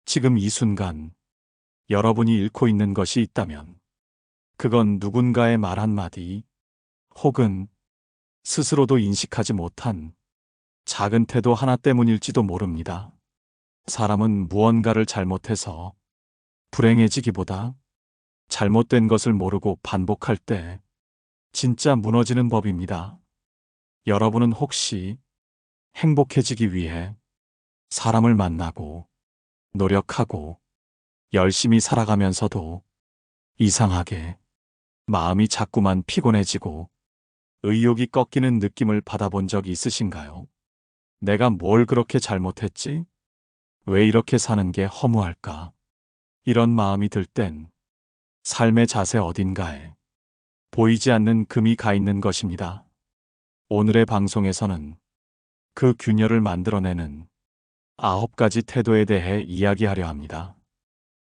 지금 이 순간 여러분이 잃고 있는 것이 있다면 그건 누군가의 말 한마디 혹은 스스로도 인식하지 못한 작은 태도 하나 때문일지도 모릅니다. 사람은 무언가를 잘못해서 불행해지기보다 잘못된 것을 모르고 반복할 때 진짜 무너지는 법입니다. 여러분은 혹시 행복해지기 위해 사람을 만나고 노력하고 열심히 살아가면서도 이상하게 마음이 자꾸만 피곤해지고 의욕이 꺾이는 느낌을 받아본 적이 있으신가요? 내가 뭘 그렇게 잘못했지? 왜 이렇게 사는 게 허무할까? 이런 마음이 들 땐 삶의 자세 어딘가에 보이지 않는 금이 가 있는 것입니다. 오늘의 방송에서는 그 균열을 만들어내는 9가지 태도에 대해 이야기하려 합니다.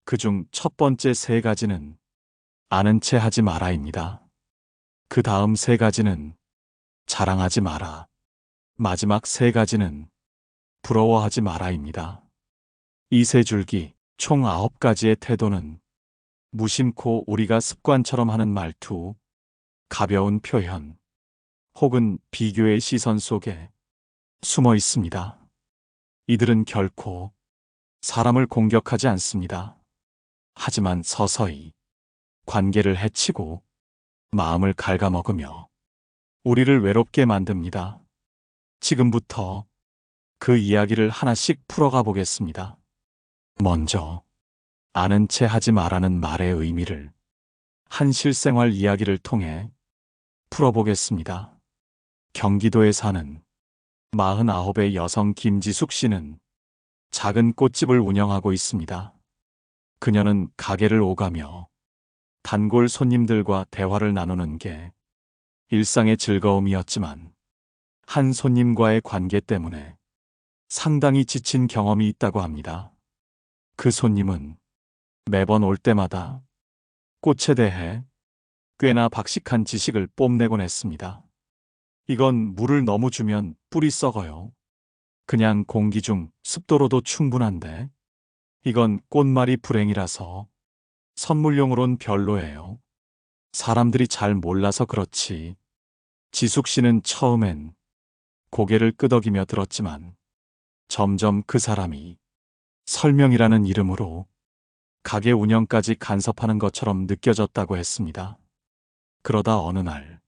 그중 첫 번째 3가지는 아는 체 하지 마라입니다. 그 다음 3가지는 자랑하지 마라. 마지막 3가지는 부러워하지 마라입니다. 이 3줄기 총 9가지의 태도는 무심코 우리가 습관처럼 하는 말투, 가벼운 표현, 혹은 비교의 시선 속에 숨어 있습니다. 이들은 결코 사람을 공격하지 않습니다. 하지만 서서히 관계를 해치고 마음을 갉아먹으며 우리를 외롭게 만듭니다. 지금부터 그 이야기를 하나씩 풀어가 보겠습니다. 먼저 아는 체 하지 마라는 말의 의미를 한 실생활 이야기를 통해 풀어보겠습니다. 경기도에 사는 49의 여성 김지숙 씨는 작은 꽃집을 운영하고 있습니다. 그녀는 가게를 오가며 단골 손님들과 대화를 나누는 게 일상의 즐거움이었지만 한 손님과의 관계 때문에 상당히 지친 경험이 있다고 합니다. 그 손님은 매번 올 때마다 꽃에 대해 꽤나 박식한 지식을 뽐내곤 했습니다. 이건 물을 너무 주면 뿌리 썩어요. 그냥 공기 중 습도로도 충분한데 이건 꽃말이 불행이라서 선물용으론 별로예요. 사람들이 잘 몰라서 그렇지. 지숙 씨는 처음엔 고개를 끄덕이며 들었지만 점점 그 사람이 설명이라는 이름으로 가게 운영까지 간섭하는 것처럼 느껴졌다고 했습니다. 그러다 어느 날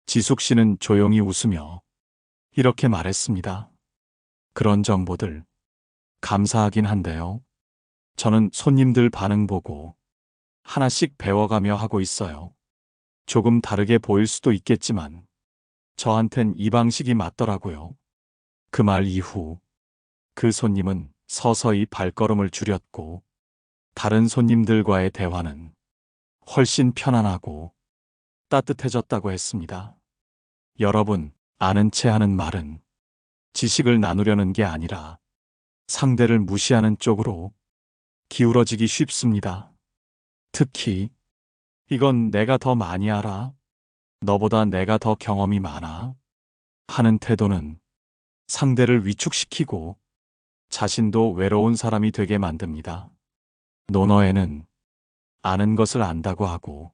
지숙 씨는 조용히 웃으며 이렇게 말했습니다. 그런 정보들 감사하긴 한데요. 저는 손님들 반응 보고 하나씩 배워가며 하고 있어요. 조금 다르게 보일 수도 있겠지만 저한텐 이 방식이 맞더라고요. 그 말 이후 그 손님은 서서히 발걸음을 줄였고 다른 손님들과의 대화는 훨씬 편안하고 따뜻해졌다고 했습니다. 여러분, 아는 체 하는 말은 지식을 나누려는 게 아니라 상대를 무시하는 쪽으로 기울어지기 쉽습니다. 특히 이건 내가 더 많이 알아, 너보다 내가 더 경험이 많아 하는 태도는 상대를 위축시키고 자신도 외로운 사람이 되게 만듭니다. 논어에는 아는 것을 안다고 하고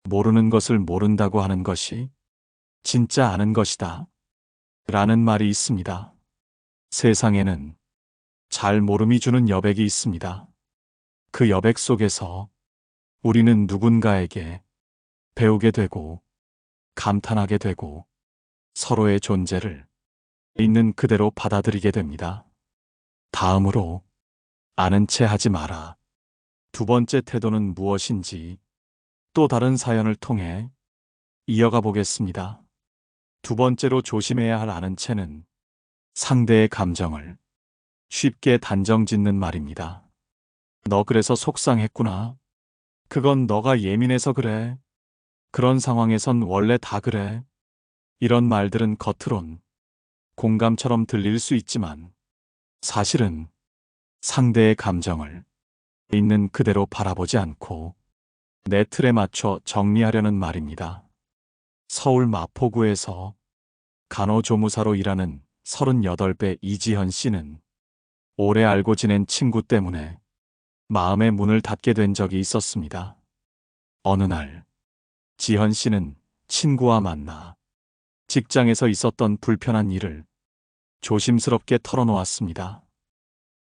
모르는 것을 모른다고 하는 것이 진짜 아는 것이다 라는 말이 있습니다. 세상에는 잘 모름이 주는 여백이 있습니다. 그 여백 속에서 우리는 누군가에게 배우게 되고 감탄하게 되고 서로의 존재를 있는 그대로 받아들이게 됩니다. 다음으로 아는 체 하지 마라. 두 번째 태도는 무엇인지 또 다른 사연을 통해 이어가 보겠습니다. 두 번째로 조심해야 할 아는 체는 상대의 감정을 쉽게 단정 짓는 말입니다. 너 그래서 속상했구나. 그건 너가 예민해서 그래. 그런 상황에선 원래 다 그래. 이런 말들은 겉으론 공감처럼 들릴 수 있지만 사실은 상대의 감정을 있는 그대로 바라보지 않고 내 틀에 맞춰 정리하려는 말입니다. 서울 마포구에서 간호조무사로 일하는 38배 이지현 씨는 오래 알고 지낸 친구 때문에 마음의 문을 닫게 된 적이 있었습니다. 어느 날, 지현 씨는 친구와 만나 직장에서 있었던 불편한 일을 조심스럽게 털어놓았습니다.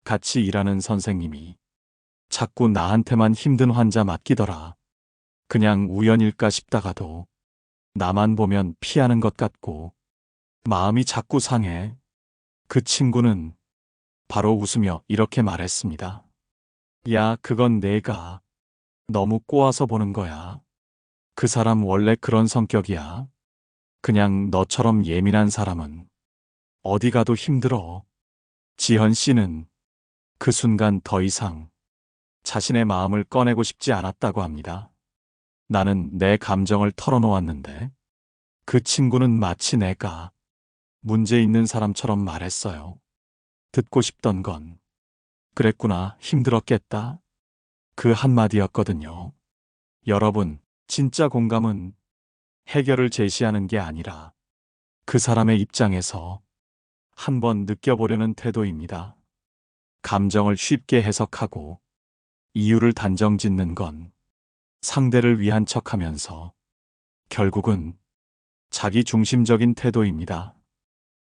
같이 일하는 선생님이 자꾸 나한테만 힘든 환자 맡기더라. 그냥 우연일까 싶다가도 나만 보면 피하는 것 같고 마음이 자꾸 상해. 그 친구는 바로 웃으며 이렇게 말했습니다. 야, 그건 내가 너무 꼬아서 보는 거야. 그 사람 원래 그런 성격이야. 그냥 너처럼 예민한 사람은 어디 가도 힘들어. 지현 씨는 그 순간 더 이상 자신의 마음을 꺼내고 싶지 않았다고 합니다. 나는 내 감정을 털어놓았는데 그 친구는 마치 내가 문제 있는 사람처럼 말했어요. 듣고 싶던 건 그랬구나, 힘들었겠다. 그 한마디였거든요. 여러분, 진짜 공감은 해결을 제시하는 게 아니라 그 사람의 입장에서 한번 느껴보려는 태도입니다. 감정을 쉽게 해석하고 이유를 단정 짓는 건 상대를 위한 척하면서 결국은 자기 중심적인 태도입니다.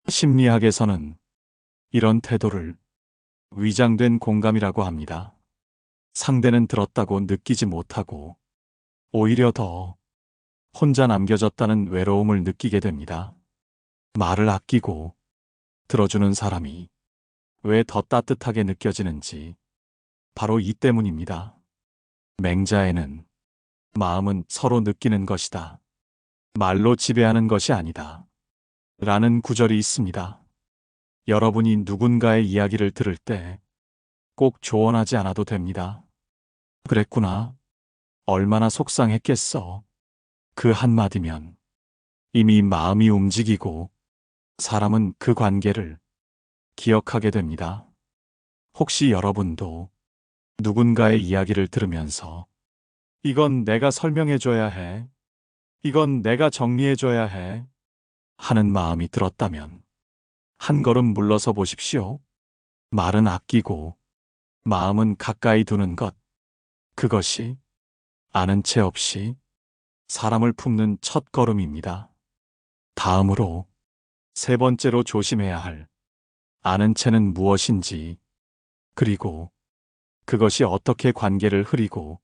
심리학에서는 이런 태도를 위장된 공감이라고 합니다. 상대는 들었다고 느끼지 못하고 오히려 더 혼자 남겨졌다는 외로움을 느끼게 됩니다. 말을 아끼고 들어주는 사람이 왜 더 따뜻하게 느껴지는지 바로 이 때문입니다. 맹자에는 마음은 서로 느끼는 것이다. 말로 지배하는 것이 아니다. 라는 구절이 있습니다. 여러분이 누군가의 이야기를 들을 때 꼭 조언하지 않아도 됩니다. 그랬구나. 얼마나 속상했겠어. 그 한마디면 이미 마음이 움직이고 사람은 그 관계를 기억하게 됩니다. 혹시 여러분도 누군가의 이야기를 들으면서 이건 내가 설명해줘야 해. 이건 내가 정리해줘야 해. 하는 마음이 들었다면 한 걸음 물러서 보십시오. 말은 아끼고 마음은 가까이 두는 것. 그것이 아는 채 없이 사람을 품는 첫 걸음입니다. 다음으로 세 번째로 조심해야 할 아는 채는 무엇인지, 그리고 그것이 어떻게 관계를 흐리고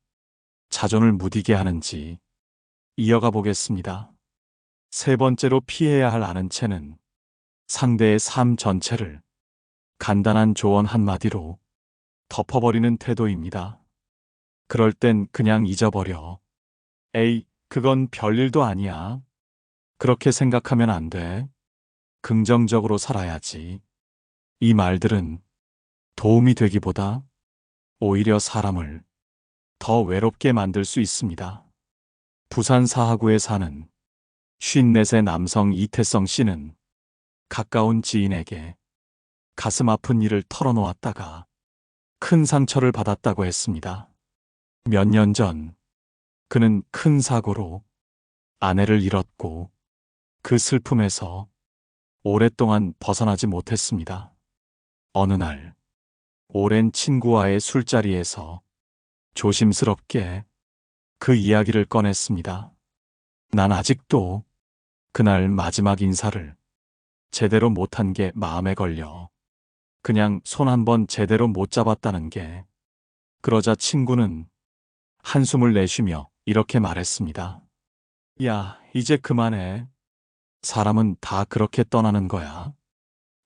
자존을 무디게 하는지 이어가 보겠습니다. 세 번째로 피해야 할 아는 채는 상대의 삶 전체를 간단한 조언 한마디로 덮어버리는 태도입니다. 그럴 땐 그냥 잊어버려. 에이, 그건 별일도 아니야. 그렇게 생각하면 안 돼. 긍정적으로 살아야지. 이 말들은 도움이 되기보다 오히려 사람을 더 외롭게 만들 수 있습니다. 부산 사하구에 사는 54세 남성 이태성 씨는 가까운 지인에게 가슴 아픈 일을 털어놓았다가 큰 상처를 받았다고 했습니다. 몇 년 전 그는 큰 사고로 아내를 잃었고 그 슬픔에서 오랫동안 벗어나지 못했습니다. 어느 날 오랜 친구와의 술자리에서 조심스럽게 그 이야기를 꺼냈습니다. 난 아직도 그날 마지막 인사를 제대로 못한 게 마음에 걸려. 그냥 손 한 번 제대로 못 잡았다는 게. 그러자 친구는 한숨을 내쉬며 이렇게 말했습니다. 야, 이제 그만해. 사람은 다 그렇게 떠나는 거야.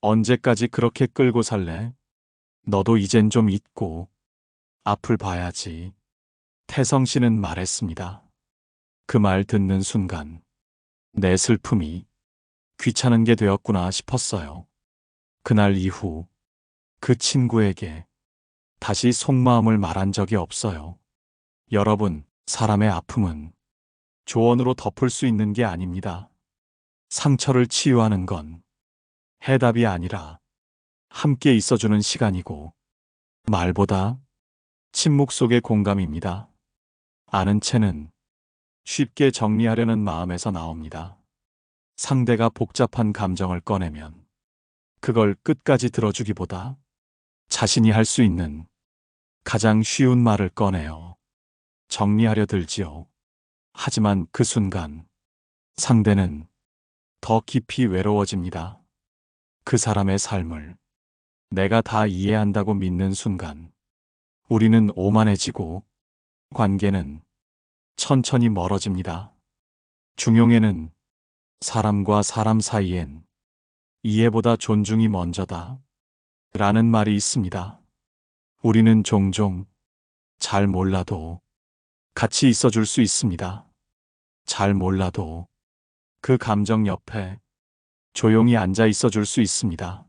언제까지 그렇게 끌고 살래? 너도 이젠 좀 잊고 앞을 봐야지. 태성 씨는 말했습니다. 그 말 듣는 순간 내 슬픔이 귀찮은 게 되었구나 싶었어요. 그날 이후 그 친구에게 다시 속마음을 말한 적이 없어요. 여러분, 사람의 아픔은 조언으로 덮을 수 있는 게 아닙니다. 상처를 치유하는 건 해답이 아니라 함께 있어주는 시간이고 말보다 침묵 속의 공감입니다. 아는 채는 쉽게 정리하려는 마음에서 나옵니다. 상대가 복잡한 감정을 꺼내면 그걸 끝까지 들어주기보다 자신이 할 수 있는 가장 쉬운 말을 꺼내요. 정리하려 들지요. 하지만 그 순간 상대는 더 깊이 외로워집니다. 그 사람의 삶을 내가 다 이해한다고 믿는 순간 우리는 오만해지고 관계는 천천히 멀어집니다. 중용에는 사람과 사람 사이엔 이해보다 존중이 먼저다 라는 말이 있습니다. 우리는 종종 잘 몰라도 같이 있어줄 수 있습니다. 잘 몰라도 그 감정 옆에 조용히 앉아 있어줄 수 있습니다.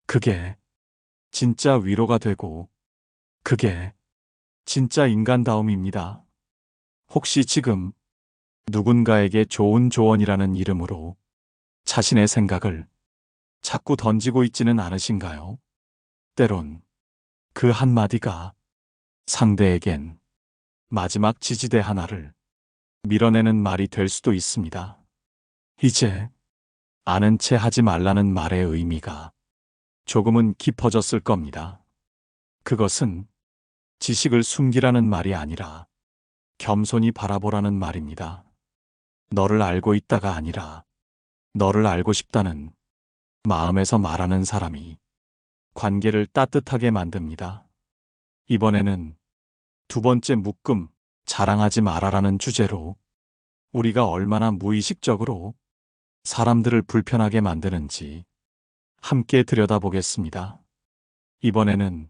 그게 진짜 위로가 되고 그게 진짜 인간다움입니다. 혹시 지금 누군가에게 좋은 조언이라는 이름으로 자신의 생각을 자꾸 던지고 있지는 않으신가요? 때론 그 한마디가 상대에겐 마지막 지지대 하나를 밀어내는 말이 될 수도 있습니다. 이제 아는 체 하지 말라는 말의 의미가 조금은 깊어졌을 겁니다. 그것은 지식을 숨기라는 말이 아니라 겸손히 바라보라는 말입니다. 너를 알고 있다가 아니라 너를 알고 싶다는 마음에서 말하는 사람이 관계를 따뜻하게 만듭니다. 이번에는 두 번째 묶음, 자랑하지 말아라는 주제로 우리가 얼마나 무의식적으로 사람들을 불편하게 만드는지 함께 들여다보겠습니다. 이번에는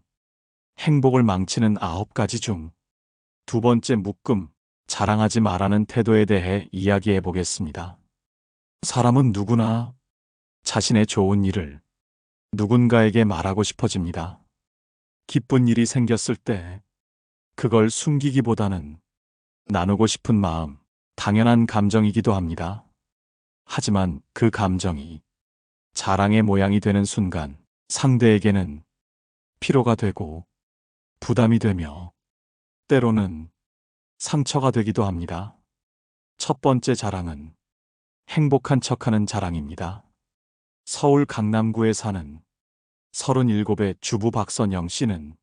행복을 망치는 9가지 중 두 번째 묶음, 자랑하지 말라는 태도에 대해 이야기해 보겠습니다. 사람은 누구나 자신의 좋은 일을 누군가에게 말하고 싶어집니다. 기쁜 일이 생겼을 때 그걸 숨기기보다는 나누고 싶은 마음, 당연한 감정이기도 합니다. 하지만 그 감정이 자랑의 모양이 되는 순간 상대에게는 피로가 되고 부담이 되며 때로는 상처가 되기도 합니다. 첫 번째 자랑은 행복한 척하는 자랑입니다. 서울 강남구에 사는 37의 주부 박선영 씨는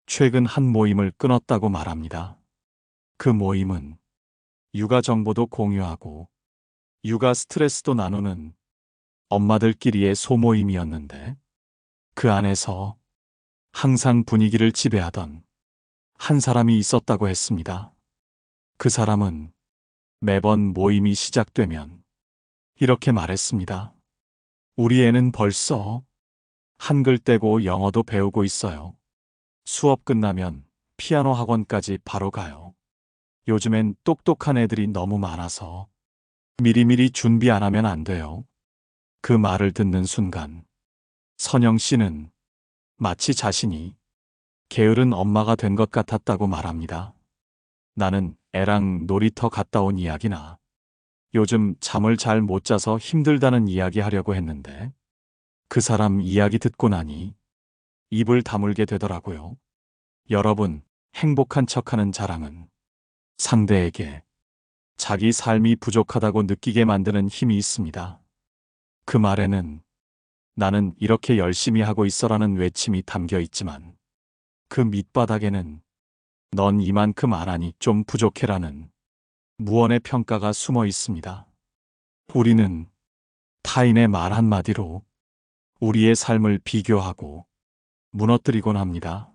최근 한 모임을 끊었다고 말합니다. 그 모임은 육아 정보도 공유하고 육아 스트레스도 나누는 엄마들끼리의 소모임이었는데 그 안에서 항상 분위기를 지배하던 한 사람이 있었다고 했습니다. 그 사람은 매번 모임이 시작되면 이렇게 말했습니다. 우리 애는 벌써 한글 떼고 영어도 배우고 있어요. 수업 끝나면 피아노 학원까지 바로 가요. 요즘엔 똑똑한 애들이 너무 많아서 미리미리 준비 안 하면 안 돼요. 그 말을 듣는 순간 선영 씨는 마치 자신이 게으른 엄마가 된 것 같았다고 말합니다. 나는 애랑 놀이터 갔다 온 이야기나 요즘 잠을 잘 못 자서 힘들다는 이야기 하려고 했는데 그 사람 이야기 듣고 나니 입을 다물게 되더라고요. 여러분, 행복한 척하는 자랑은 상대에게 자기 삶이 부족하다고 느끼게 만드는 힘이 있습니다. 그 말에는 나는 이렇게 열심히 하고 있어라는 외침이 담겨 있지만 그 밑바닥에는 넌 이만큼 안 하니 좀 부족해라는 무언의 평가가 숨어 있습니다. 우리는 타인의 말 한마디로 우리의 삶을 비교하고 무너뜨리곤 합니다.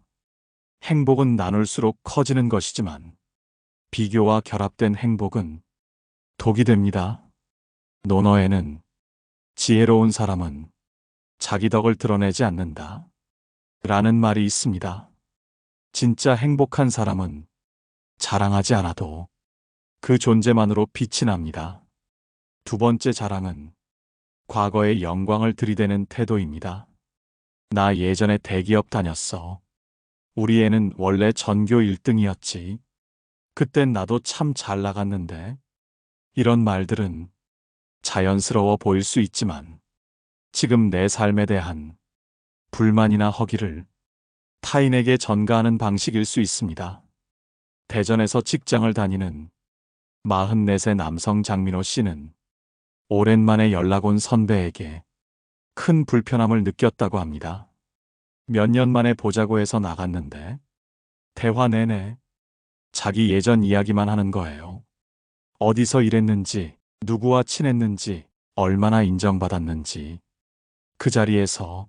행복은 나눌수록 커지는 것이지만 비교와 결합된 행복은 독이 됩니다. 논어에는 지혜로운 사람은 자기 덕을 드러내지 않는다 라는 말이 있습니다. 진짜 행복한 사람은 자랑하지 않아도 그 존재만으로 빛이 납니다. 두 번째 자랑은 과거의 영광을 들이대는 태도입니다. 나 예전에 대기업 다녔어. 우리 애는 원래 전교 1등이었지. 그땐 나도 참 잘 나갔는데. 이런 말들은 자연스러워 보일 수 있지만 지금 내 삶에 대한 불만이나 허기를 타인에게 전가하는 방식일 수 있습니다. 대전에서 직장을 다니는 44세 남성 장민호 씨는 오랜만에 연락 온 선배에게 큰 불편함을 느꼈다고 합니다. 몇 년 만에 보자고 해서 나갔는데 대화 내내 자기 예전 이야기만 하는 거예요. 어디서 일했는지, 누구와 친했는지, 얼마나 인정받았는지. 그 자리에서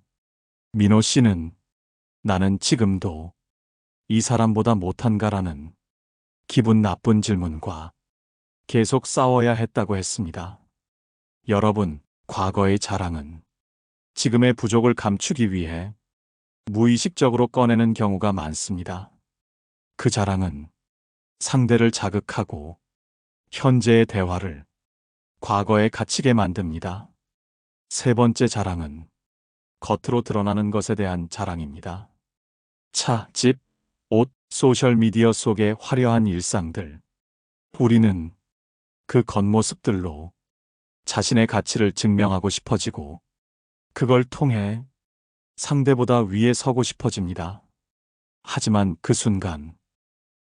민호 씨는 나는 지금도 이 사람보다 못한가라는 기분 나쁜 질문과 계속 싸워야 했다고 했습니다. 여러분, 과거의 자랑은 지금의 부족을 감추기 위해 무의식적으로 꺼내는 경우가 많습니다. 그 자랑은 상대를 자극하고 현재의 대화를 과거에 갇히게 만듭니다. 세 번째 자랑은 겉으로 드러나는 것에 대한 자랑입니다. 차, 집, 옷, 소셜미디어 속의 화려한 일상들. 우리는 그 겉모습들로 자신의 가치를 증명하고 싶어지고 그걸 통해 상대보다 위에 서고 싶어집니다. 하지만 그 순간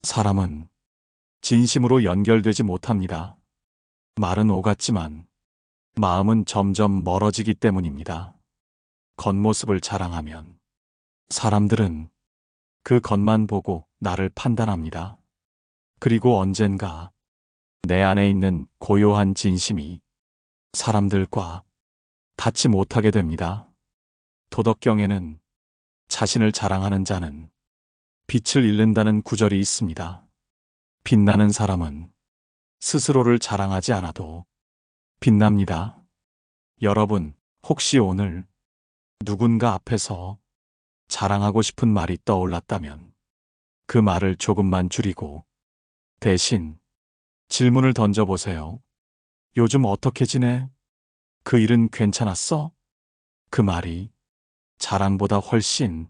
사람은 진심으로 연결되지 못합니다. 말은 오갔지만 마음은 점점 멀어지기 때문입니다. 겉모습을 자랑하면 사람들은 그 겉만 보고 나를 판단합니다. 그리고 언젠가 내 안에 있는 고요한 진심이 사람들과 닿지 못하게 됩니다. 도덕경에는 자신을 자랑하는 자는 빛을 잃는다는 구절이 있습니다. 빛나는 사람은 스스로를 자랑하지 않아도 빛납니다. 여러분, 혹시 오늘 누군가 앞에서 자랑하고 싶은 말이 떠올랐다면 그 말을 조금만 줄이고 대신 질문을 던져보세요. 요즘 어떻게 지내? 그 일은 괜찮았어? 그 말이 자랑보다 훨씬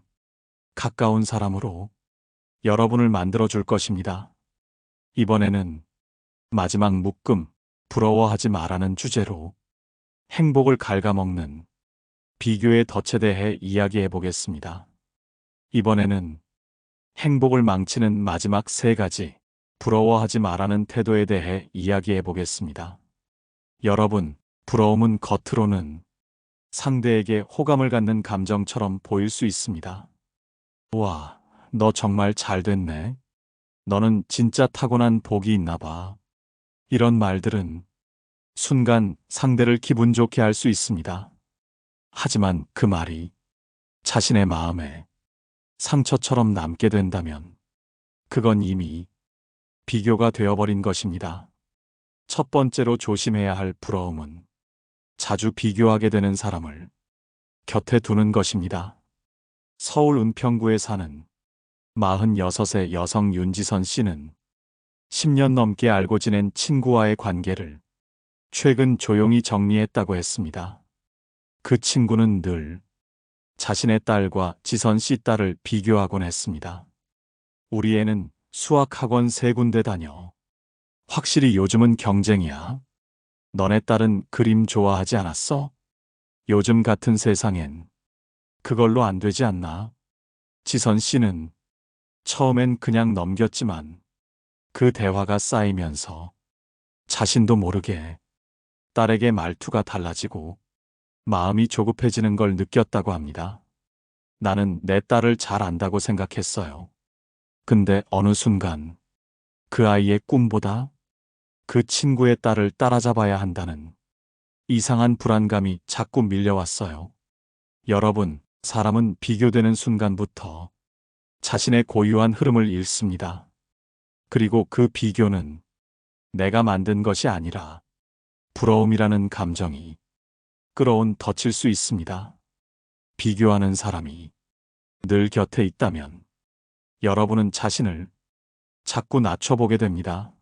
가까운 사람으로 여러분을 만들어줄 것입니다. 이번에는 마지막 묶음, 부러워하지 마라는 주제로 행복을 갉아먹는 비교의 덫에 대해 이야기해 보겠습니다. 이번에는 행복을 망치는 마지막 세 가지, 부러워하지 마라는 태도에 대해 이야기해 보겠습니다. 여러분, 부러움은 겉으로는 상대에게 호감을 갖는 감정처럼 보일 수 있습니다. 와, 너 정말 잘 됐네. 너는 진짜 타고난 복이 있나 봐. 이런 말들은 순간 상대를 기분 좋게 할 수 있습니다. 하지만 그 말이 자신의 마음에 상처처럼 남게 된다면 그건 이미 비교가 되어버린 것입니다. 첫 번째로 조심해야 할 부러움은 자주 비교하게 되는 사람을 곁에 두는 것입니다. 서울 은평구에 사는 46세 여성 윤지선 씨는 10년 넘게 알고 지낸 친구와의 관계를 최근 조용히 정리했다고 했습니다. 그 친구는 늘 자신의 딸과 지선 씨 딸을 비교하곤 했습니다. 우리 애는 수학학원 3군데 다녀. 확실히 요즘은 경쟁이야. 너네 딸은 그림 좋아하지 않았어? 요즘 같은 세상엔 그걸로 안 되지 않나? 지선 씨는 처음엔 그냥 넘겼지만 그 대화가 쌓이면서 자신도 모르게 딸에게 말투가 달라지고 마음이 조급해지는 걸 느꼈다고 합니다. 나는 내 딸을 잘 안다고 생각했어요. 근데 어느 순간 그 아이의 꿈보다 그 친구의 딸을 따라잡아야 한다는 이상한 불안감이 자꾸 밀려왔어요. 여러분, 사람은 비교되는 순간부터 자신의 고유한 흐름을 잃습니다. 그리고 그 비교는 내가 만든 것이 아니라 부러움이라는 감정이 끌어온 덫일 수 있습니다. 비교하는 사람이 늘 곁에 있다면 여러분은 자신을 자꾸 낮춰보게 됩니다.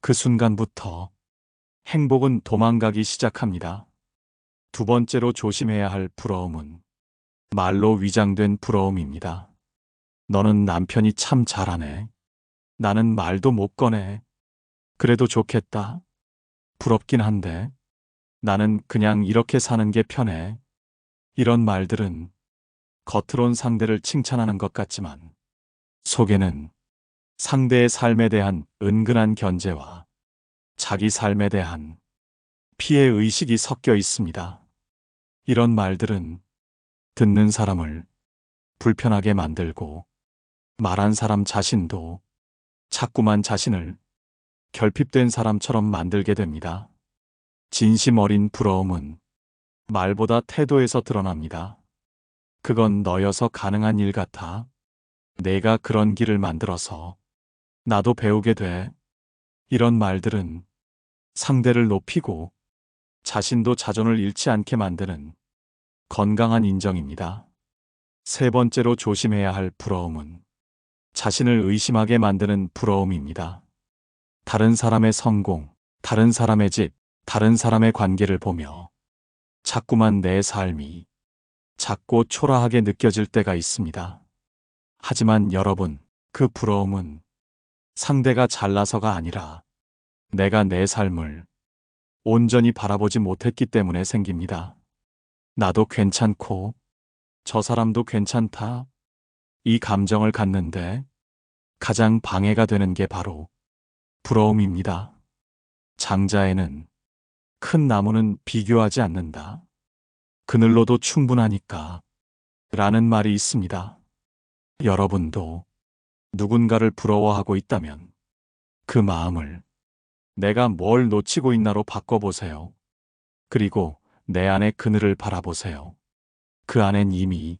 그 순간부터 행복은 도망가기 시작합니다. 두 번째로 조심해야 할 부러움은 말로 위장된 부러움입니다. 너는 남편이 참 잘하네. 나는 말도 못 꺼내. 그래도 좋겠다. 부럽긴 한데 나는 그냥 이렇게 사는 게 편해. 이런 말들은 겉으론 상대를 칭찬하는 것 같지만 속에는 상대의 삶에 대한 은근한 견제와 자기 삶에 대한 피해 의식이 섞여 있습니다. 이런 말들은 듣는 사람을 불편하게 만들고 말한 사람 자신도 자꾸만 자신을 결핍된 사람처럼 만들게 됩니다. 진심 어린 부러움은 말보다 태도에서 드러납니다. 그건 너여서 가능한 일 같아. 내가 그런 길을 만들어서 나도 배우게 돼. 이런 말들은 상대를 높이고 자신도 자존을 잃지 않게 만드는 건강한 인정입니다. 세 번째로 조심해야 할 부러움은 자신을 의심하게 만드는 부러움입니다. 다른 사람의 성공, 다른 사람의 집, 다른 사람의 관계를 보며 자꾸만 내 삶이 작고 초라하게 느껴질 때가 있습니다. 하지만 여러분, 그 부러움은 상대가 잘나서가 아니라 내가 내 삶을 온전히 바라보지 못했기 때문에 생깁니다. 나도 괜찮고 저 사람도 괜찮다. 이 감정을 갖는데 가장 방해가 되는 게 바로 부러움입니다. 장자에는 큰 나무는 비교하지 않는다. 그늘로도 충분하니까 라는 말이 있습니다. 여러분도 누군가를 부러워하고 있다면 그 마음을 내가 뭘 놓치고 있나로 바꿔보세요. 그리고 내 안의 그늘을 바라보세요. 그 안엔 이미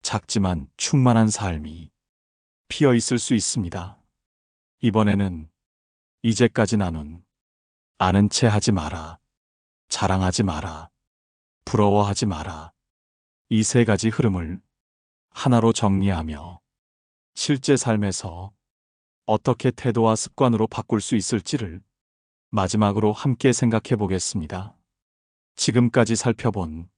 작지만 충만한 삶이 피어 있을 수 있습니다. 이번에는 이제까지 나눈 아는 체 하지 마라, 자랑하지 마라, 부러워하지 마라. 이 세 가지 흐름을 하나로 정리하며 실제 삶에서 어떻게 태도와 습관으로 바꿀 수 있을지를 마지막으로 함께 생각해 보겠습니다. 지금까지 살펴본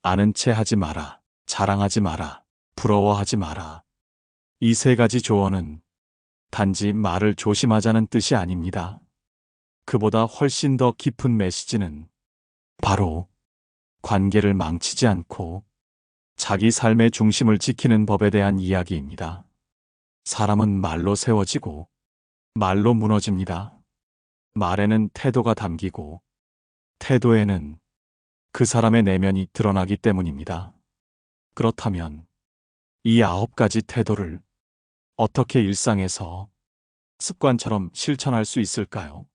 아는 체 하지 마라, 자랑하지 마라, 부러워하지 마라. 이 세 가지 조언은 단지 말을 조심하자는 뜻이 아닙니다. 그보다 훨씬 더 깊은 메시지는 바로 관계를 망치지 않고 자기 삶의 중심을 지키는 법에 대한 이야기입니다. 사람은 말로 세워지고 말로 무너집니다. 말에는 태도가 담기고 태도에는 그 사람의 내면이 드러나기 때문입니다. 그렇다면 이 9가지 태도를 어떻게 일상에서 습관처럼 실천할 수 있을까요?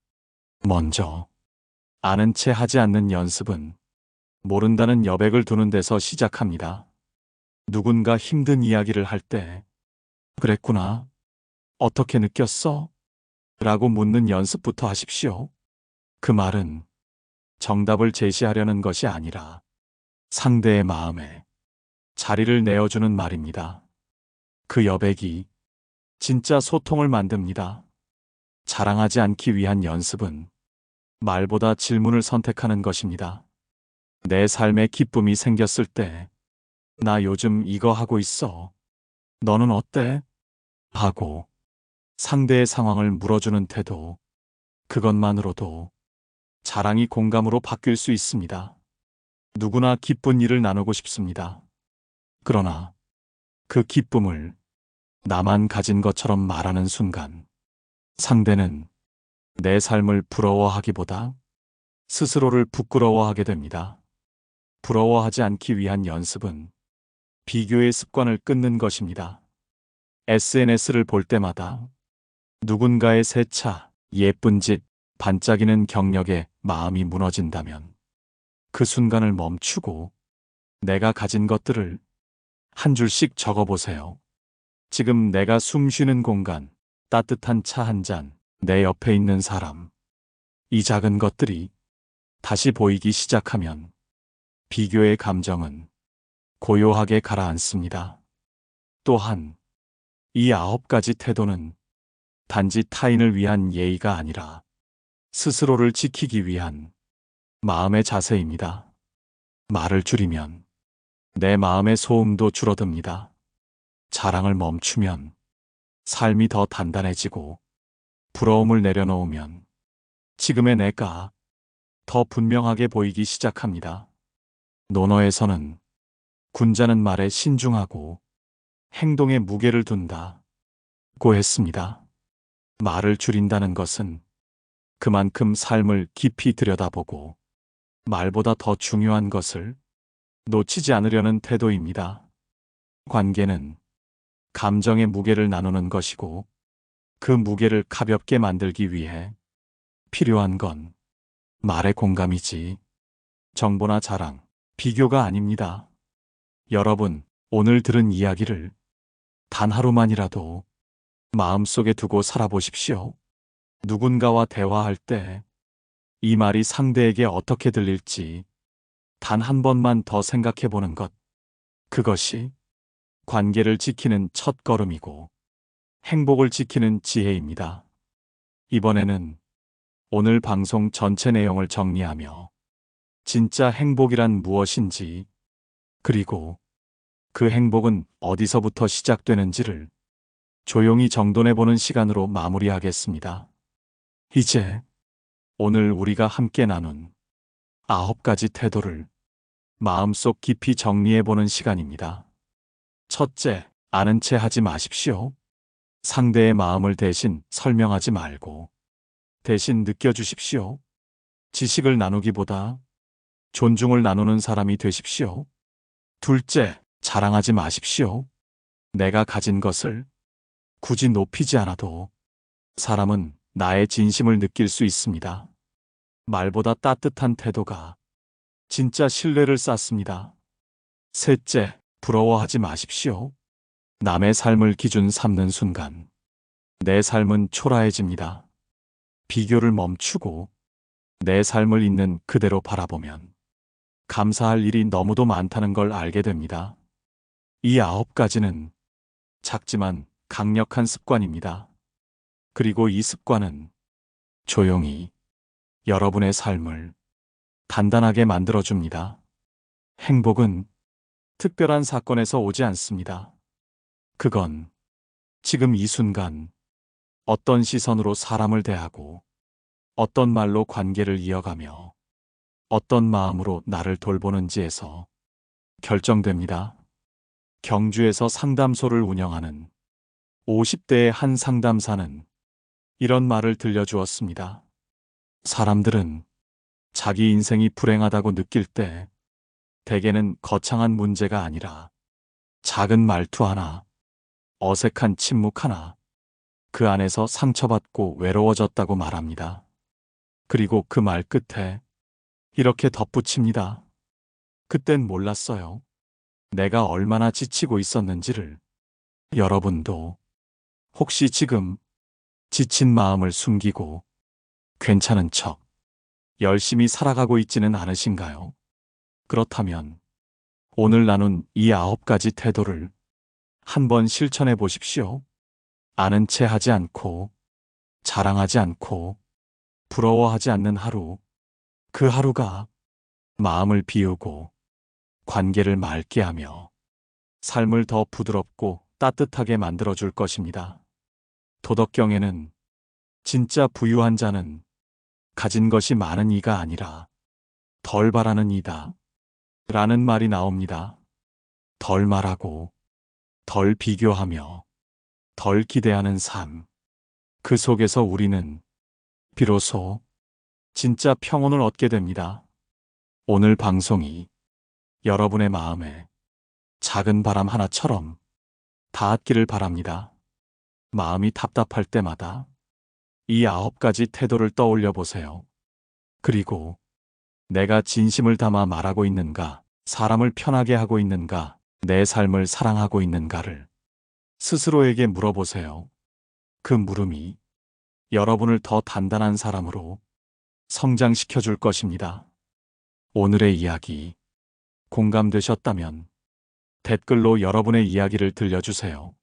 먼저, 아는 체 하지 않는 연습은 모른다는 여백을 두는 데서 시작합니다. 누군가 힘든 이야기를 할 때, 그랬구나. 어떻게 느꼈어? 라고 묻는 연습부터 하십시오. 그 말은 정답을 제시하려는 것이 아니라 상대의 마음에 자리를 내어주는 말입니다. 그 여백이 진짜 소통을 만듭니다. 자랑하지 않기 위한 연습은 말보다 질문을 선택하는 것입니다. 내 삶에 기쁨이 생겼을 때, 나 요즘 이거 하고 있어. 너는 어때? 하고 상대의 상황을 물어주는 태도, 그것만으로도 자랑이 공감으로 바뀔 수 있습니다. 누구나 기쁜 일을 나누고 싶습니다. 그러나 그 기쁨을 나만 가진 것처럼 말하는 순간, 상대는 내 삶을 부러워하기보다 스스로를 부끄러워하게 됩니다. 부러워하지 않기 위한 연습은 비교의 습관을 끊는 것입니다. SNS를 볼 때마다 누군가의 새 차, 예쁜 집, 반짝이는 경력에 마음이 무너진다면 그 순간을 멈추고 내가 가진 것들을 한 줄씩 적어보세요. 지금 내가 숨 쉬는 공간, 따뜻한 차 한 잔, 내 옆에 있는 사람. 이 작은 것들이 다시 보이기 시작하면 비교의 감정은 고요하게 가라앉습니다. 또한 이 9가지 태도는 단지 타인을 위한 예의가 아니라 스스로를 지키기 위한 마음의 자세입니다. 말을 줄이면 내 마음의 소음도 줄어듭니다. 자랑을 멈추면 삶이 더 단단해지고 부러움을 내려놓으면 지금의 내가 더 분명하게 보이기 시작합니다. 논어에서는 군자는 말에 신중하고 행동에 무게를 둔다고 했습니다. 말을 줄인다는 것은 그만큼 삶을 깊이 들여다보고 말보다 더 중요한 것을 놓치지 않으려는 태도입니다. 관계는 감정의 무게를 나누는 것이고 그 무게를 가볍게 만들기 위해 필요한 건 말의 공감이지 정보나 자랑, 비교가 아닙니다. 여러분, 오늘 들은 이야기를 단 하루만이라도 마음속에 두고 살아보십시오. 누군가와 대화할 때 이 말이 상대에게 어떻게 들릴지 단 한 번만 더 생각해 보는 것. 그것이 관계를 지키는 첫 걸음이고 행복을 지키는 지혜입니다. 이번에는 오늘 방송 전체 내용을 정리하며 진짜 행복이란 무엇인지 그리고 그 행복은 어디서부터 시작되는지를 조용히 정돈해보는 시간으로 마무리하겠습니다. 이제 오늘 우리가 함께 나눈 9가지 태도를 마음속 깊이 정리해보는 시간입니다. 첫째, 아는 체 하지 마십시오. 상대의 마음을 대신 설명하지 말고 대신 느껴주십시오. 지식을 나누기보다 존중을 나누는 사람이 되십시오. 둘째, 자랑하지 마십시오. 내가 가진 것을 굳이 높이지 않아도 사람은 나의 진심을 느낄 수 있습니다. 말보다 따뜻한 태도가 진짜 신뢰를 쌓습니다. 셋째, 부러워하지 마십시오. 남의 삶을 기준 삼는 순간 내 삶은 초라해집니다. 비교를 멈추고 내 삶을 있는 그대로 바라보면 감사할 일이 너무도 많다는 걸 알게 됩니다. 이 9가지는 작지만 강력한 습관입니다. 그리고 이 습관은 조용히 여러분의 삶을 단단하게 만들어줍니다. 행복은 특별한 사건에서 오지 않습니다. 그건 지금 이 순간 어떤 시선으로 사람을 대하고 어떤 말로 관계를 이어가며 어떤 마음으로 나를 돌보는지에서 결정됩니다. 경주에서 상담소를 운영하는 50대의 한 상담사는 이런 말을 들려주었습니다. 사람들은 자기 인생이 불행하다고 느낄 때 대개는 거창한 문제가 아니라 작은 말투 하나, 어색한 침묵 하나, 그 안에서 상처받고 외로워졌다고 말합니다. 그리고 그 말 끝에 이렇게 덧붙입니다. 그땐 몰랐어요. 내가 얼마나 지치고 있었는지를. 여러분도 혹시 지금 지친 마음을 숨기고 괜찮은 척 열심히 살아가고 있지는 않으신가요? 그렇다면 오늘 나눈 이 9가지 태도를 한번 실천해 보십시오. 아는 체 하지 않고 자랑하지 않고 부러워하지 않는 하루. 그 하루가 마음을 비우고 관계를 맑게 하며 삶을 더 부드럽고 따뜻하게 만들어줄 것입니다. 도덕경에는 진짜 부유한 자는 가진 것이 많은 이가 아니라 덜 바라는 이다 라는 말이 나옵니다. 덜 말하고 덜 비교하며 덜 기대하는 삶. 그 속에서 우리는 비로소 진짜 평온을 얻게 됩니다. 오늘 방송이 여러분의 마음에 작은 바람 하나처럼 닿았기를 바랍니다. 마음이 답답할 때마다 이 9가지 태도를 떠올려 보세요. 그리고 내가 진심을 담아 말하고 있는가, 사람을 편하게 하고 있는가, 내 삶을 사랑하고 있는가를 스스로에게 물어보세요. 그 물음이 여러분을 더 단단한 사람으로 성장시켜 줄 것입니다. 오늘의 이야기 공감되셨다면 댓글로 여러분의 이야기를 들려주세요.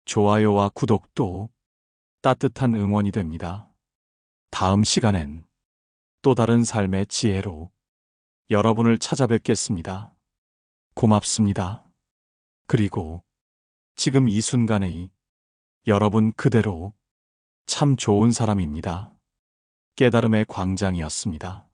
좋아요와 구독도 따뜻한 응원이 됩니다. 다음 시간엔 또 다른 삶의 지혜로 여러분을 찾아뵙겠습니다. 고맙습니다. 그리고 지금 이 순간의 여러분 그대로 참 좋은 사람입니다. 깨달음의 광장이었습니다.